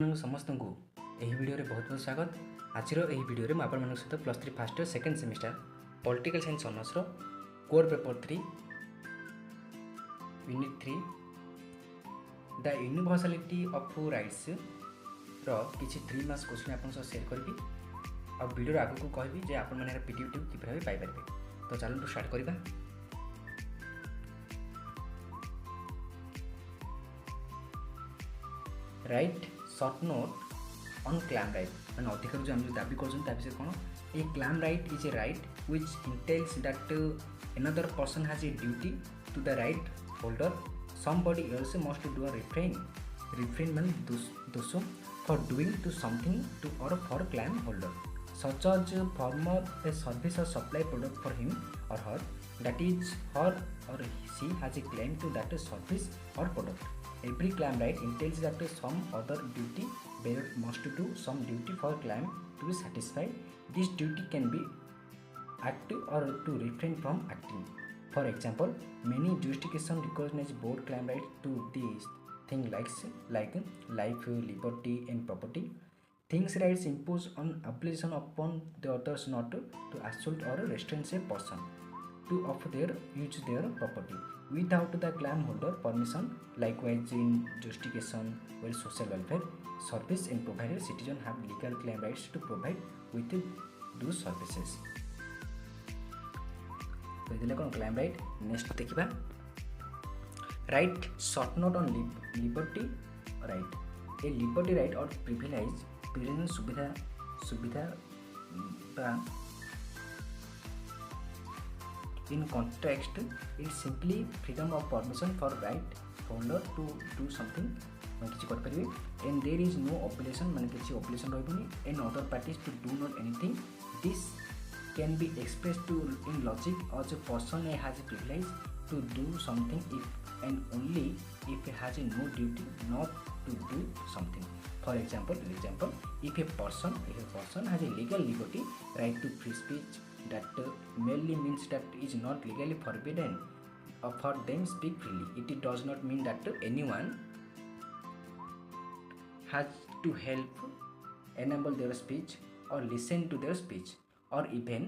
समस्त को यही वीडियो रे बहुत बहुत स्वागत। आज यही वीडियो में आपण सहित +3 first year second semester political science honours core paper 3 unit 3 the universality of rights रो किसी 3 मार्क्स क्वेश्चन आपन सह शेयर करी और वीडियो आगे को कहबी जे आपण माने पीडीएफ किपर भाबे पाई पारबे। तो चलो स्टार्ट करबा। Write short note on claim right मैंने अधिकार जो आम दाबी कर कौन a claim right is a right which entails that another person has a duty to the right holder. Somebody else must do a refrain means दोषो for doing to something to or for claim holder, such as farmer a service or supply product for him or her, that is her or she has a claim to that service or product. Every claim right entails that some other duty bearer must do some duty for claim to be satisfied. This duty can be act or to refrain from acting. For example, many jurisdictions recognize both claim right to these things like life, liberty, and property. Things rights impose an obligation upon the others not to assault or restrain a person to of their use their property without the claim holder permission. Likewise, in jurisdiction where social welfare service and provided citizens have legal claim rights to provide with those services. तो ये कौन claim right. Next देखा right short note on liberty right A liberty right और privilege सुविधा in context it simply freedom of permission for right holder to do something मैं किसी कर परिवे and there is no obligation माने किसी obligation रहबनी and other parties to do not anything. This can be expressed to in logic as a person has a privilege to do something if and only if he has no duty not to do something. For example, if a person has a legal liberty right to free speech, that merely means that is not legally forbidden for them speak freely. It does not mean that anyone has to help enable their speech or listen to their speech or even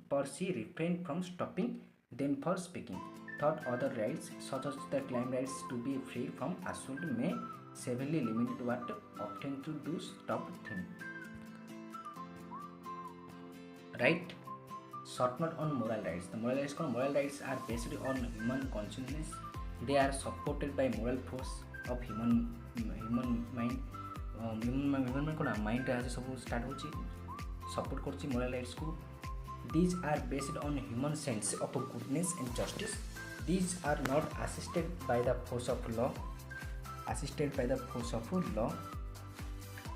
pursue refrain from stopping them for speaking. Third, other rights such as the claim rights to be free from assault may severely limit what often to do stop thing. Right. Short note on moral rights. The moral rights are based on human consciousness. They are supported by moral force of human mind. Human mind as सब start होची support करची moral rights को. These are based on human sense of goodness and justice. These are not assisted by the force of law.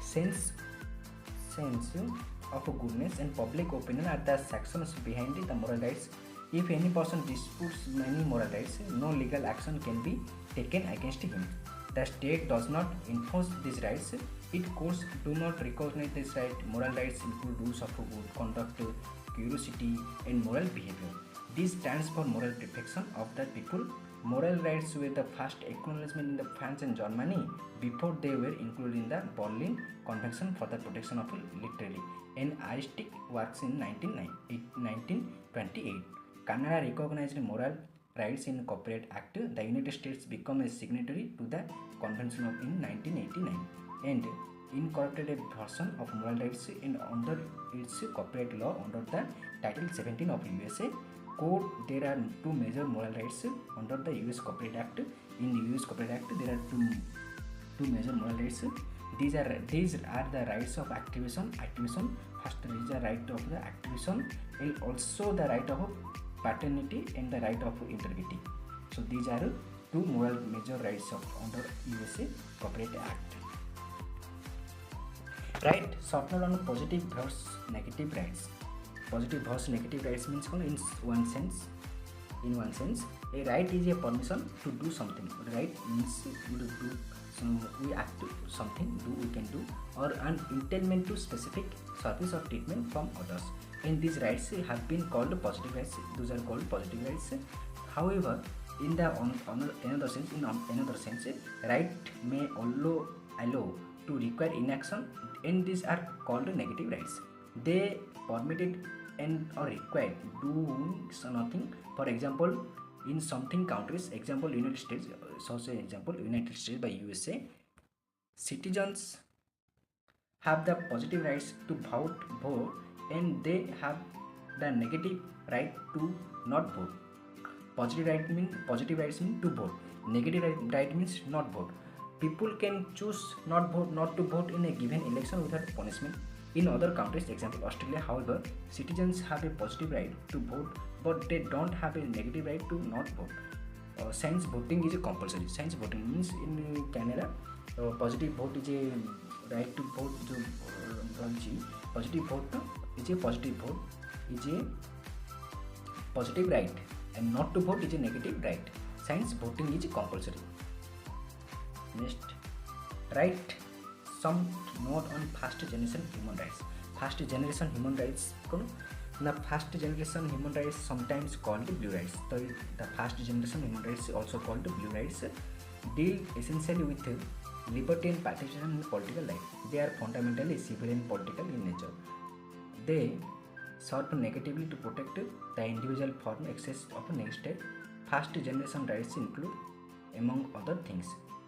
Sense of goodness and public opinion are the sections behind the moral rights. If any person disputes many moral rights, no legal action can be taken against him. The state does not enforce these rights. Its courts do not recognize this right. Moral rights include rules of good conduct, curiosity, and moral behavior. This stands for moral perfection of the people. Moral rights were the first acknowledgement in the France and Germany before they were included in the Berlin Convention for the Protection of Literacy and Artistic Works in 1928. Canada recognized moral rights in Copyright Act. The United States became a signatory to the convention in 1989 and incorporated a version of moral rights and under its copyright law under the Title 17 of USA Code. There are two major moral rights under the US Copyright Act. In the US Copyright Act, there are two major moral rights. These are the rights of activation. First is the right of the activation and also the right of paternity and the right of integrity. So these are two major rights of under USA Copyright Act. Right. Short note on positive versus negative rights. Positive versus negative rights means in one sense, a right is a permission to do something. Right means we act to something, we can do, or an entitlement to specific service or treatment from others. And these rights have been called positive rights. Those are called positive rights. However, in another sense, right may allow to require inaction, and these are called negative rights. They permitted and or required doing nothing. For example, in something countries, example United States, so say example United States by USA, citizens have the positive rights to vote, and they have the negative right to not vote. Positive rights mean to vote. Negative right means not vote. People can choose not to vote in a given election without punishment. In other countries, example Australia, however, citizens have a positive right to vote, but they don't have a negative right to not vote. Since voting is a compulsory. Since voting means in Canada, positive vote is a right to vote. Positive vote is a positive right, and not to vote is a negative right. Since voting is compulsory. Next, right. Some note on first generation human rights. First generation human rights. The first generation human rights sometimes called blue rights. So the first generation human rights also called blue rights deal essentially with liberty and participation in political life. They are fundamentally civil and political in nature. They serve negatively to protect the individual from excess of next step. First generation rights include, among other things,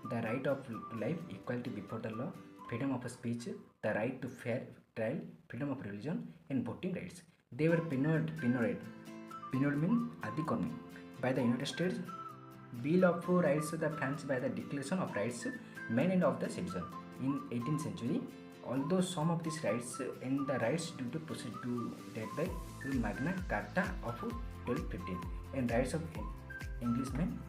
the right of life, equality before the law, freedom of speech, the right to fair trial, freedom of religion, and voting rights. They were pioneered mean Adikarmi by the United States Bill of Rights the France by the Declaration of Rights Men and of the Citizen in 18th century. Although some of these rights and the rights due to proceed to date by Magna Carta of 1215 and rights of Englishmen,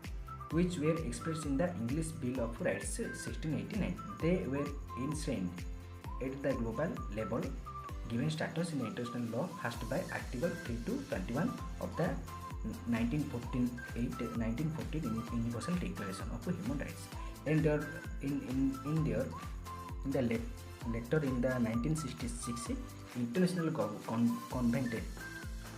which were expressed in the English Bill of Rights 1689. They were enshrined at the global level, given status in international law first by Article 3 to 21 of the 1914 Universal Declaration of Human Rights, and there in the later in the 1966 International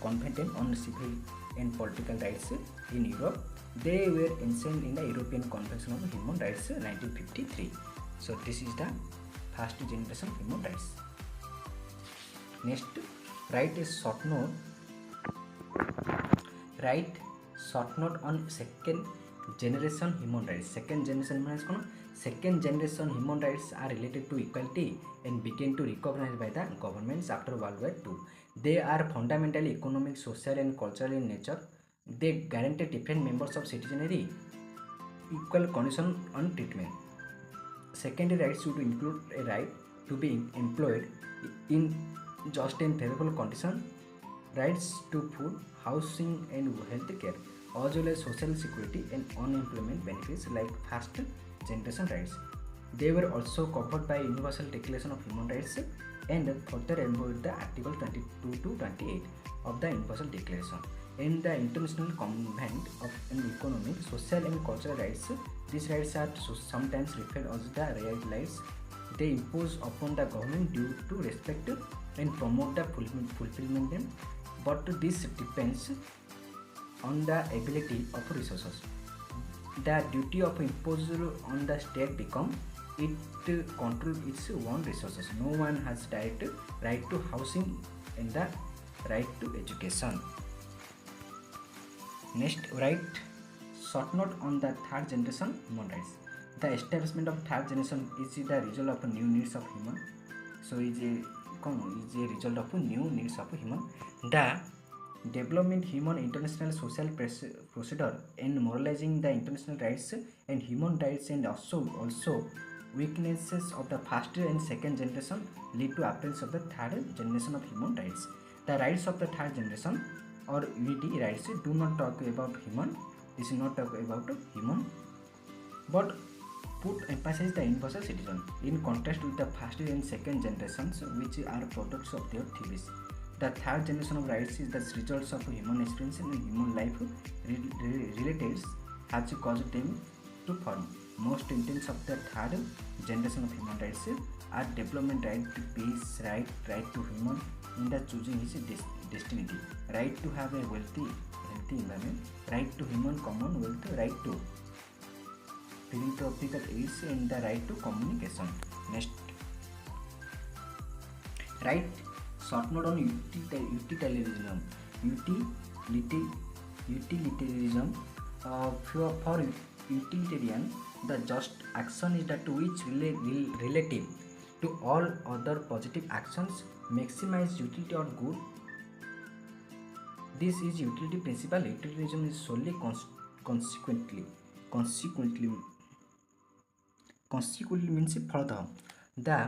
Convention on Civil and Political Rights in Europe. They were enshrined in the European Convention of Human Rights 1953. So this is the first generation human rights. Next, write a short note on second generation human rights. Second generation means second generation human rights are related to equality and began to recognized by the governments after World War II. They are fundamentally economic, social, and cultural in nature. They guarantee different members of citizenry equal condition on treatment. Secondary rights should include a right to be employed in just and favorable condition, rights to food, housing, and health care, as well as social security and unemployment benefits like first generation rights. They were also covered by Universal Declaration of Human Rights and further embodied the Article 22 to 28 of the Universal Declaration. In the International Covenant of Economic, Social and Cultural Rights, these rights are sometimes referred as the rights they impose upon the government due to respect and promote the fulfillment them, but this depends on the ability of resources. The duty of imposure on the state become it control its own resources. No one has direct right to housing and the right to education. Next, write short note on the third generation human rights. The establishment of third generation is the result of new needs of human. So is a result of new needs of human. The development human international social procedure and moralizing the international rights and human rights, and also weaknesses of the first and second generation lead to absence of the third generation of human rights. The rights of the third generation or unity rights do not talk about human. This is not talk about human, but put emphasis the universal citizen in contrast with the first and second generations, which are products of their theories. The third generation of rights is the results of human experience and human life relatives has caused them to form. Most intents of the third generation of human rights are development, right to peace, right to human in the choosing his destiny, right to have a healthy environment, right to human commonwealth, right to philanthropical aids, and the right to communication. Next. Right? Short note on utilitarianism. Utilitarianism. For utilitarian, the just action is that which relative to all other positive actions maximize utility or good. This is utility principle. Utilitarianism is solely consequently means फलतः the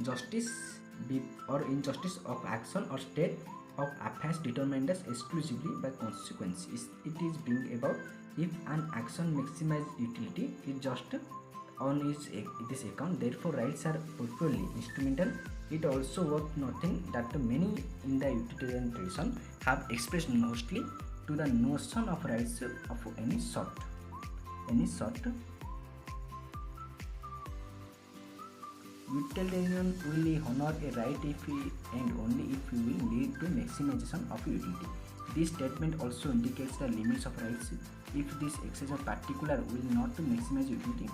justice or injustice of action or state of affairs determined as exclusively by consequence. It is being about if an action maximizes utility is just on this account, therefore rights are purely instrumental. It also worth noting that many in the utilitarian tradition have expressed mostly to the notion of rights of any sort. Utilitarian will honor a right if and only if it will lead to maximization of utility. This statement also indicates the limits of rights. If this excess of particular will not to maximize utility,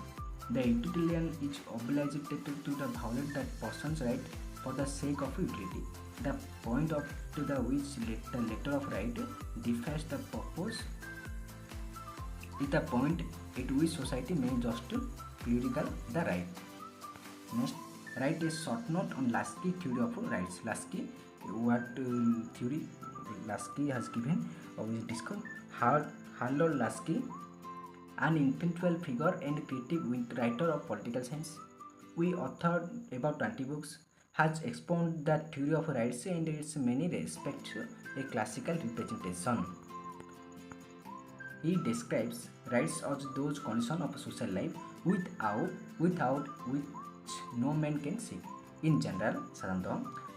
the utilitarian is obliged to the violate that person's right for the sake of utility. The point of to the which the letter of right defies the purpose is the point at which society may just plurigal the right. Next, right is short note on Lasky theory of rights. Lasky, what theory Lasky has given, we discuss. Harold Lasky, an influential figure and creative writer of political science, we authored about 20 books, has expounded the theory of rights and its many respects a classical representation. He describes rights as those conditions of social life without which no man can seek. In general,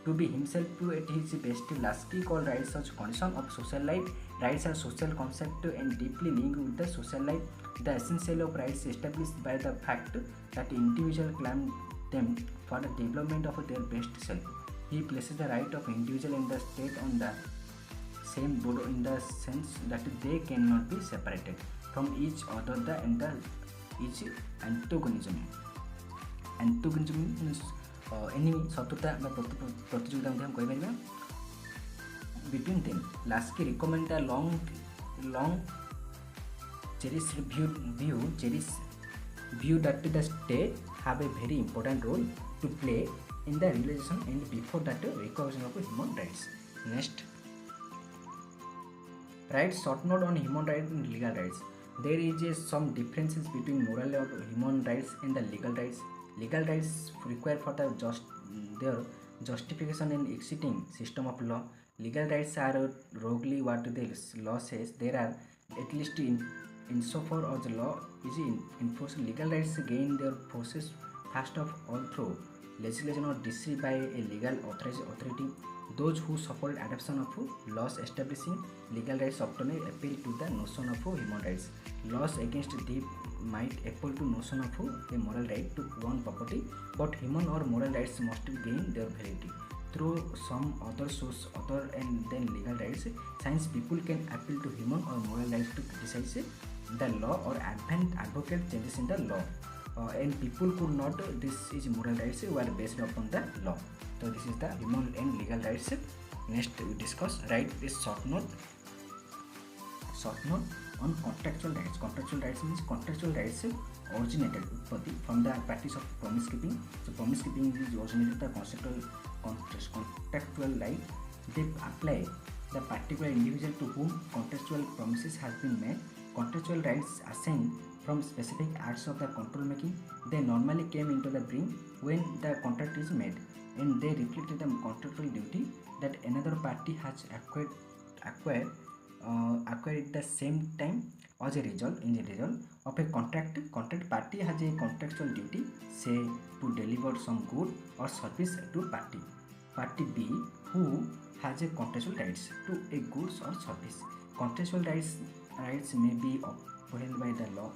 to be himself at his best, Lasky called rights as condition of social life. Rights are social concept and deeply linked with the social life. The essential of rights established by the fact that individual claim them for the development of their best self. He places the right of individual and the state on the same board in the sense that they cannot be separated from each other. Is antagonism. Antagonism means enemy, शत्रुता বা प्रतियोगिता हम कहि परिबा between them. Lasky recommend a long cherished view that the state have a very important role to play in the realization and before that recognition of human rights. Next, rights short note on human rights and legal rights. There is some differences between moral or human rights and the legal rights. Legal rights require for their justification and existing system of law. Legal rights are roguely what the law says. There are at least insofar as the law is enforced. Legal rights gain their forces first of all through legislation or decree by a legal authority. Those who support adoption of laws establishing legal rights often appeal to the notion of human rights. Laws against these might appeal to notion of a moral right to own property, but human or moral rights must gain their validity through some other source other than legal rights. Science people can appeal to human or moral rights to criticize the law or advocate changes in the law. And people could not. This is moral rights were based upon the law. So this is the human and legal rights. Next we discuss right is short note on contractual rights. Contractual rights means contractual rights originated from the practice of promise keeping. So promise keeping is originated the contractual right. They apply the particular individual to whom contractual promises has been made. Contractual rights ascend from specific acts of the control making. They normally came into the being when the contract is made, and they reflect the contractual duty that another party has acquired at the same time. As a result, in the result of a contract party has a contractual duty, say to deliver some good or service to party B, who has a contractual rights to a goods or service. Contractual rights may be upheld by the law,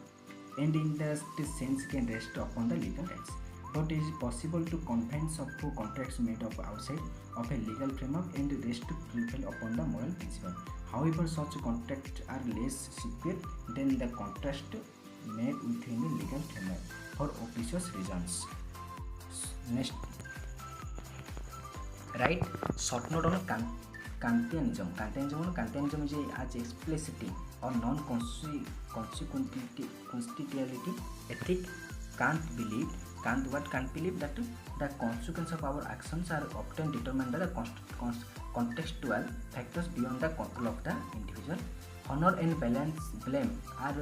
and in this sense can rest upon the legal rights. But it is possible to confines of contracts made of outside of a legal framework and rest to prevail upon the moral principle. However, such contracts are less secure than the contract made within a legal framework for obvious reasons. Next, write short note on Kantianism. Kantianism is as explicit or non-consequentiality ethic. Kant believe that the consequences of our actions are often determined by the contextual factors beyond the control of the individual. Honor and blame are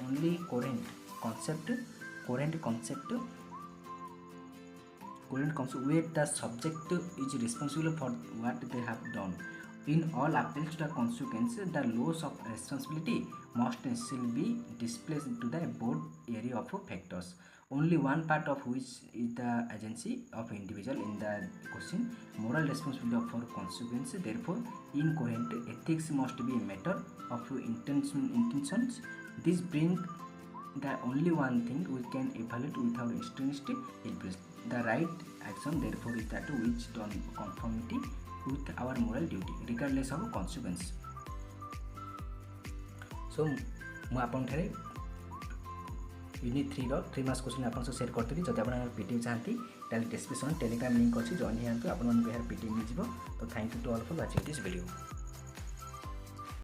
only coherent concept where the subject is responsible for what they have done. In all appeals to the consequence, the laws of responsibility must necessarily be displaced into the broad area of factors, only one part of which is the agency of individual in the question. Moral responsibility for consequence, therefore, incoherent. Ethics must be a matter of intentions. This brings the only one thing we can evaluate without externality is the right action, therefore is that which done conformity with our moral duty regardless of consequence. So ମୁଁ ଆପଣଠାରେ unit 3 3 मास question आपन से share करथि। जदि आपन PDF चाहती ताले description Telegram link अछि, join हियंतु, आपन मन को यार पीडीएफ मिल जिवो। तो thank you to all for watching this video.